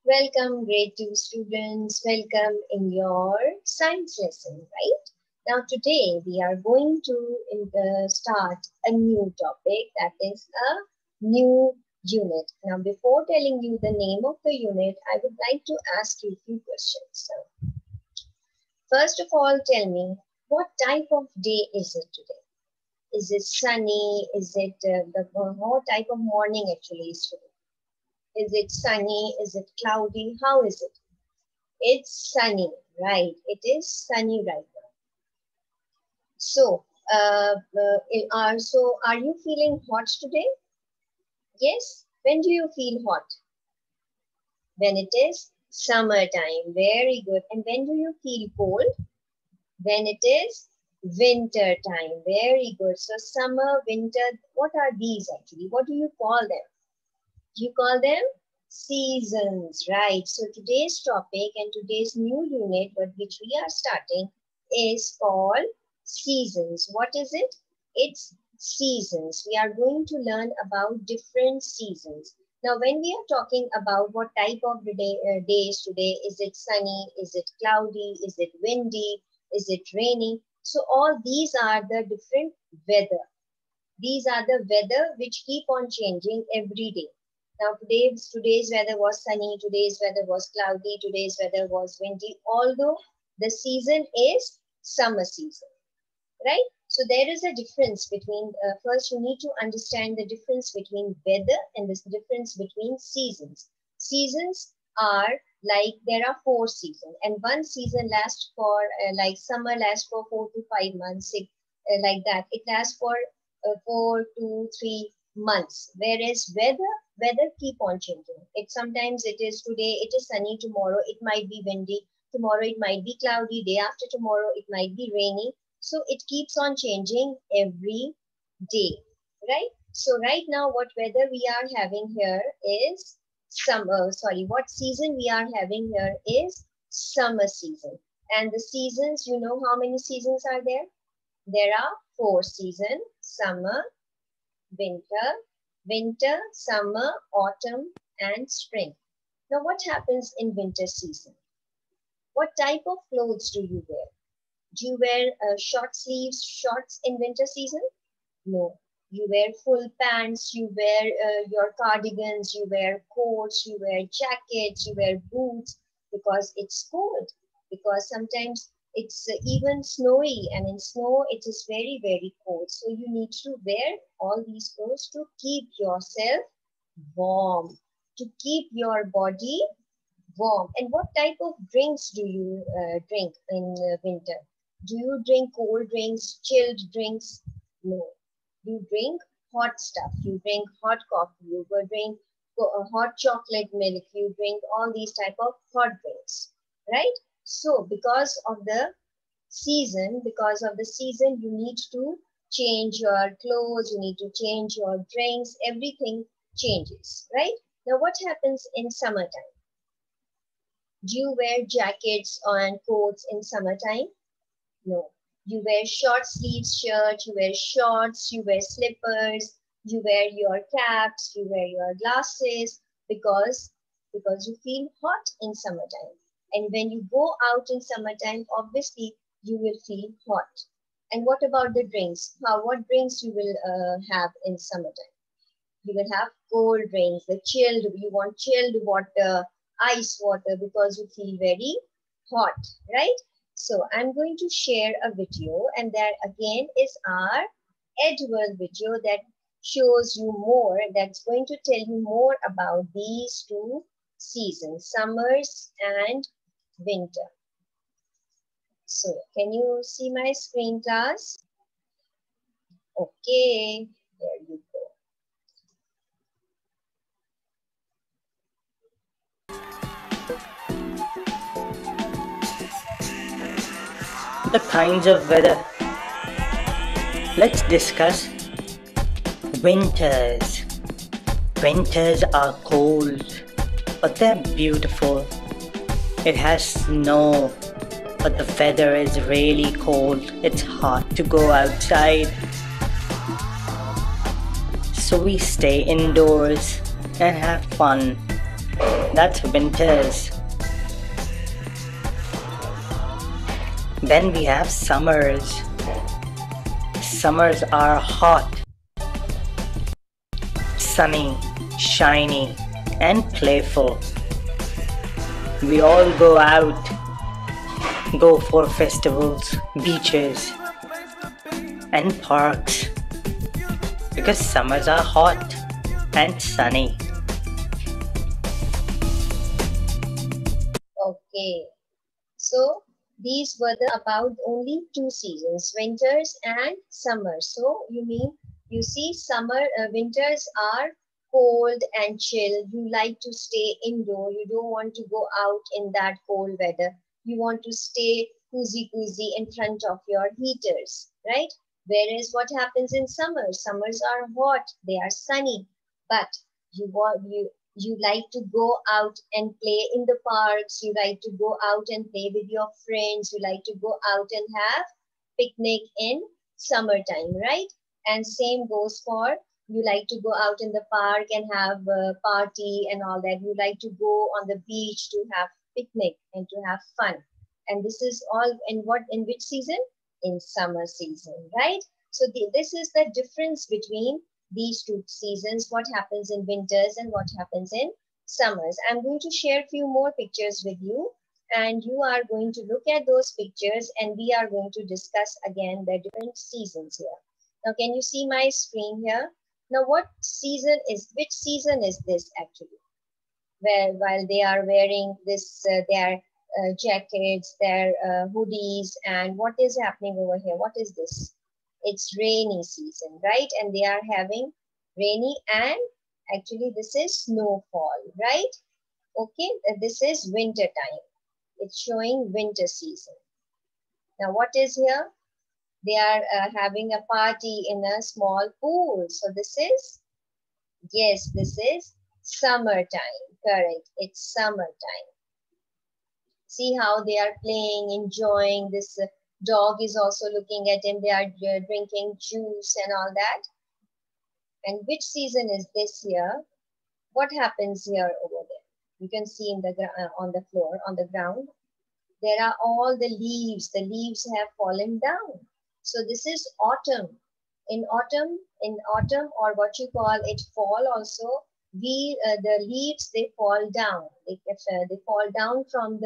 Welcome, grade 2 students. Welcome in your science lesson, right? Now, today we are going to start a new topic, that is a new unit. Now, before telling you the name of the unit, I would like to ask you a few questions. So, first of all, tell me, what type of day is it today? Is it sunny? Is it what type of morning actually is today? Is it sunny? Is it cloudy? How is it? It's sunny, right? It is sunny right now. So, are you feeling hot today? Yes. When do you feel hot? When it is summertime. Very good. And when do you feel cold? When it is winter time. Very good. So, summer, winter, what are these actually? What do you call them? You call them seasons, right? So today's topic and today's new unit, which we are starting, is called seasons. What is it? It's seasons. We are going to learn about different seasons. Now, when we are talking about what type of days today, is it sunny? Is it cloudy? Is it windy? Is it rainy? So all these are the different weather. These are the weather which keep on changing every day. Now today's weather was sunny, today's weather was cloudy, today's weather was windy, although the season is summer season, right? So there is a difference between, first you need to understand the difference between weather and the difference between seasons. Seasons are like, there are 4 seasons and one season lasts for, like summer lasts for 4 to 5 months, like that. It lasts for 4 to 3 months, whereas weather keep on changing. Sometimes it is today it is sunny, tomorrow it might be windy, tomorrow it might be cloudy, day after tomorrow it might be rainy. So it keeps on changing every day, right? So right now what weather we are having here is what season we are having here is summer season. And the seasons, you know how many seasons are there? There are 4 seasons: summer, winter, summer, autumn, and spring. Now, what happens in winter season? What type of clothes do you wear? Do you wear short sleeves shorts in winter season? No. You wear full pants, you wear your cardigans, you wear coats, you wear jackets, you wear boots, because it's cold. Because sometimes it's even snowy, and in snow it is very, very cold. So you need to wear all these clothes to keep yourself warm, to keep your body warm. And what type of drinks do you drink in winter? Do you drink cold drinks, chilled drinks? No. You drink hot stuff. You drink hot coffee. You will drink hot chocolate milk. You drink all these type of hot drinks, right? So because of the season, you need to change your clothes, you need to change your drinks, everything changes, right? Now what happens in summertime? Do you wear jackets and coats in summertime? No. You wear short sleeves shirt, you wear shorts, you wear slippers, you wear your caps, you wear your glasses, because you feel hot in summertime. And when you go out in summertime, obviously you will feel hot. And what about the drinks? What drinks you will have in summertime? You will have cold drinks, you want chilled water, ice water, because you feel very hot, right? So I'm going to share a video, and that again is our Edward video that shows you more, that's going to tell you more about these 2 seasons, summers and winter. So can you see my screen, class? Okay, there you go. The kinds of weather. Let's discuss winters. Winters are cold, but they're beautiful. It has snow, but the weather is really cold. It's hard to go outside. So we stay indoors and have fun. That's winters. Then we have summers. Summers are hot, sunny, shiny, and playful. We all go out, go for festivals, beaches, and parks because summers are hot and sunny. Okay, so these were the about only two seasons, winters and summer. So you see winters are cold and chill. You like to stay indoor. You don't want to go out in that cold weather. You want to stay cozy in front of your heaters, right? Whereas what happens in summer? Summers are hot, they are sunny, but you like to go out and play in the parks, you like to go out and play with your friends, you like to go out and have picnic in summertime, right? And same goes for you like to go out in the park and have a party and all that. You like to go on the beach to have picnic and to have fun. And this is all in which season? In summer season, right? So this is the difference between these two seasons, what happens in winters and what happens in summers. I'm going to share a few more pictures with you, and you are going to look at those pictures and we are going to discuss again the different seasons here. Now, can you see my screen here? Now, which season is this actually? Well, while they are wearing their jackets, their hoodies, and what is happening over here? What is this? It's rainy season, right? And they are having rainy, and actually this is snowfall, right? Okay, this is winter time. It's showing winter season. Now what is here? They are having a party in a small pool. So this is, yes, this is summertime, correct? It's summertime. See how they are playing, enjoying. This dog is also looking at him. They are drinking juice and all that. And which season is this here? What happens here over there? You can see in the on the floor, on the ground, there are all the leaves. The leaves have fallen down. So this is autumn. In autumn, or what you call it, fall also, the leaves, they fall down. They fall down from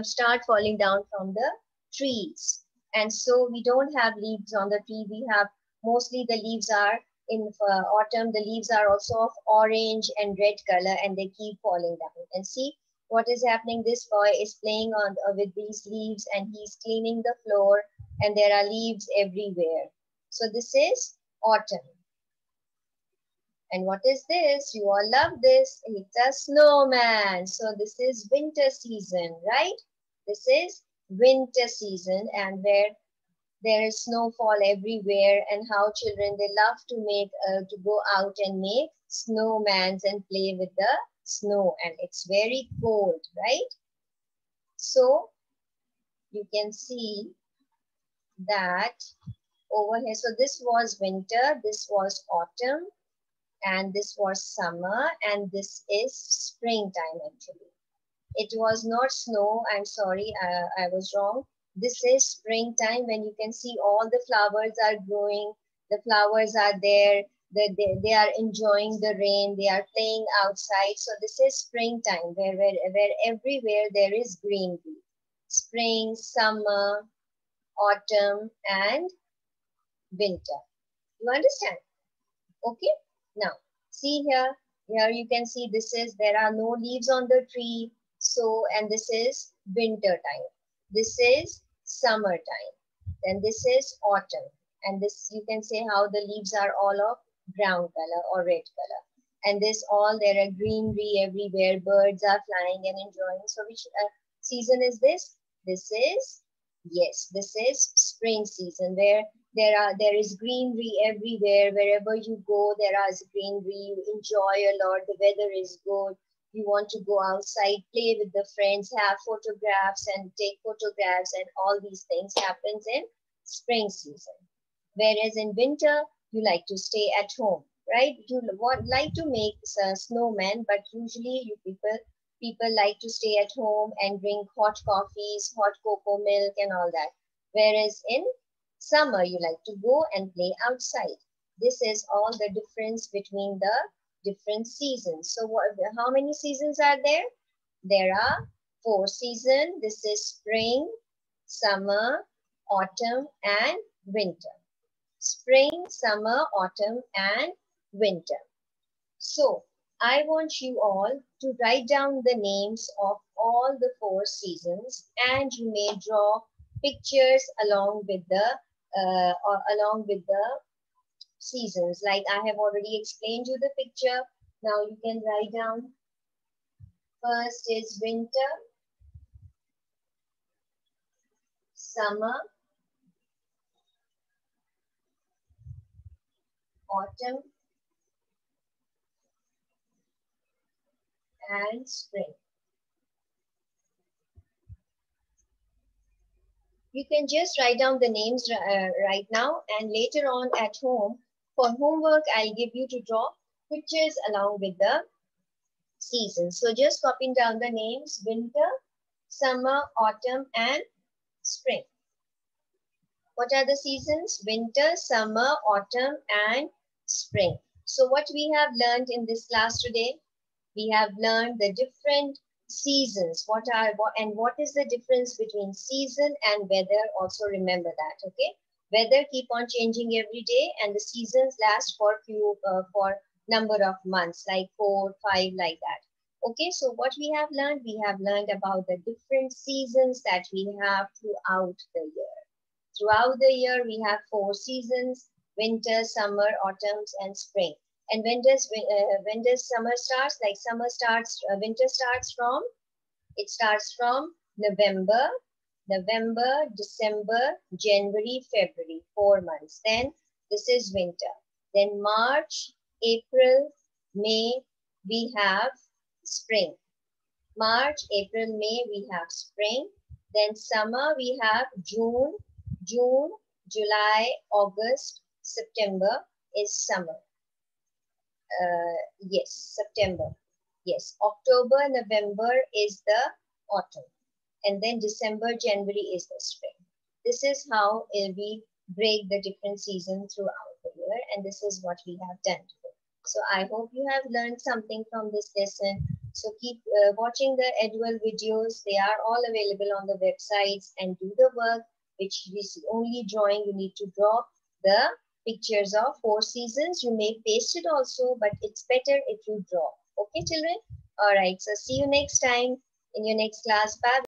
start falling down from the trees. And so we don't have leaves on the tree. We have mostly the leaves are in autumn. The leaves are also of orange and red color, and they keep falling down. And see what is happening. This boy is playing on with these leaves, and he's cleaning the floor, and there are leaves everywhere. So this is autumn. And what is this? You all love this. It's a snowman. So this is winter season, right? This is winter season, and where there is snowfall everywhere, and how children, they love to go out and make snowmans and play with the snow, and it's very cold, right? So you can see that over here. So this was winter, this was autumn, and this was summer, and this is springtime actually. It was not snow, I'm sorry, I was wrong. This is springtime, when you can see all the flowers are growing, the flowers are there, they are enjoying the rain, they are playing outside. So this is springtime, where everywhere there is greenery. Spring, summer, autumn, and winter. You understand? Okay. Now, see here. Here you can see there are no leaves on the tree. So, and this is winter time. This is summer time. Then this is autumn. And this, you can say how the leaves are all of brown color or red color. And there are greenery everywhere. Birds are flying and enjoying. So which season is this? This is spring season, where there is greenery everywhere. Wherever you go, there is greenery. You enjoy a lot. The weather is good. You want to go outside, play with the friends, have photographs and take photographs, and all these things happens in spring season. Whereas in winter, you like to stay at home, right? You like to make snowmen, but usually you people like to stay at home and drink hot coffees, hot cocoa milk and all that. Whereas in summer, you like to go and play outside. This is all the difference between the different seasons. So how many seasons are there? There are 4 seasons. This is spring, summer, autumn and winter. Spring, summer, autumn and winter. So I want you all to write down the names of all the 4 seasons, and you may draw pictures along with the seasons. Like I have already explained you the picture. Now you can write down. First is winter, summer, autumn and spring. You can just write down the names right now, and later on at home for homework I'll give you to draw pictures along with the seasons. So just copying down the names: winter, summer, autumn and spring. What are the seasons? Winter, summer, autumn and spring. So what we have learned in this class today? We have learned the different seasons. What is the difference between season and weather? Also remember that, okay? Weather keep on changing every day, and the seasons last for number of months, like 4, 5, like that. Okay, so what we have learned about the different seasons that we have throughout the year. Throughout the year, we have 4 seasons: winter, summer, autumn, and spring. And when does summer starts? Like winter starts from, it starts from November, December, January, February, 4 months. Then this is winter. Then March, April, May, we have spring. March, April, May, we have spring. Then summer, we have June, July, August, September is summer. Yes, September. Yes, October, November is the autumn. And then December, January is the spring. This is how we break the different seasons throughout the year. And this is what we have done today. So I hope you have learned something from this lesson. So keep watching the Edwell videos. They are all available on the websites, and do the work, which is only drawing. You need to draw the pictures of 4 seasons. You may paste it also, but it's better if you draw. Okay, children? All right. So see you next time in your next class. Bye.